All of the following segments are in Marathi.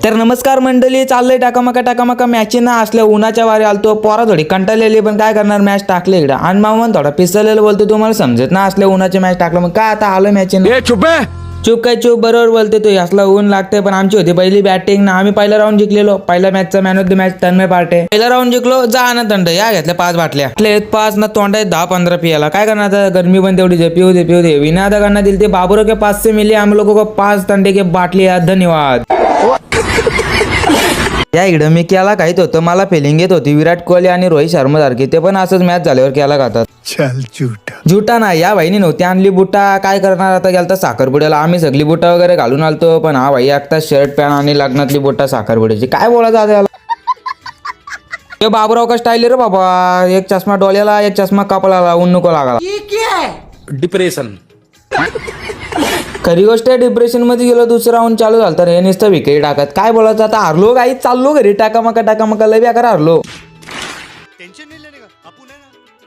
तर नमस्कार मंडळी, चाललंय टाकामका मॅच ना असल्या उन्हाच्या वारे आलतो. पोरा थोडी कंटाळलेली, पण काय करणार, मॅच टाकले इकडे. आणि मामा थोडा पिसलेलं बोलतो, तुम्हाला समजत ना असल्या उन्हाचे मॅच टाकलं. मग काय आता आलो मॅच चूप काय चूप, बरोबर बोलते तू. असला ऊन लागते. पण आमची होती पहिली बॅटिंग ना, आम्ही पहिला राऊंड जिंकलेलो. पहिल्या मॅचचा man of the match Tanmay Parte. पहिला राऊंड जिंकलो. जा आनंद थंड या घेतल्या 5 बाटल्या. 5 ना तोंड आहे 10-15 पियाला. काय करणार आता, गरमी पण तेवढी पिऊ दे विना करना दिल ते बाबरो के 5 से मिले हम लोगों को 5 तंडे के बाटली. धन्यवाद. या इकडं मी केला खायत होतं, मला फिलिंग येत होती विराट कोहली आणि रोहित शर्मा सारखी. ते पण असंच मॅच झाल्यावर केला खातात. चल झुटा ना, या भाईनी नव्हती आणली बुटा. काय करणार आता, गेलता साखरपुड्याला. आम्ही सगळी बुटा वगैरे घालून आलतो, पण हा भाई एकटा शर्ट पॅन्ट आणि लग्नातली बुटा साखरपुड्याची. काय बोलायचं आता याला. ते बाबूराव का स्टाईल रे बाबा. एक चष्मा डोळ्याला, एक चष्मा कपाळाला, ऊन नको लागाला. डिप्रेशन. खरी गोष्ट आहे, डिप्रेशन मध्ये गेलो. दुसरा राऊंड चालू झाला रे, नुसतं विकेट टाकत. काय बोलायचं आता, हारलो काही. चाललो घरी टाकामका लय बेकार हारलो.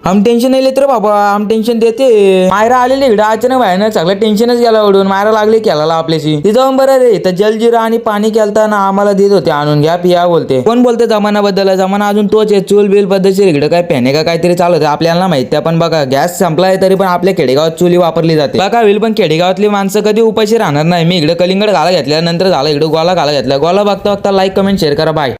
हम टेन्शन नाही लेत रे बाबा, हम टेन्शन देते. मायरा आलेली इकडे अचानक बाहेर, सगळं टेन्शनच गेला उडून. मायरा लागली केला आपल्याशी. ती जाऊन बरं रे, तर जलजिरा आणि पाणी केलता ना, आम्हाला देत होते आणून, घ्या पिया बोलते. कोण बोलते जमानाबद्दल, जमाना अजून तोच आहे. चूल बिल पद्धतशीर इकडे काय पेने का काहीतरी चालू होते आपल्याला माहिती. पण बघा, गॅस संपलाय तरी पण आपल्या खेडेगावात चुली वापरली जाते. बघा होईल, पण खेडेगावातली माणसं कधी उपाशी राहणार नाही. मी इकडे कलिंगड घाला घेतल्यानंतर झालं इकडे गोला घाला घेतला. गोला बघता लाईक कमेंट शेअर करा. बाय.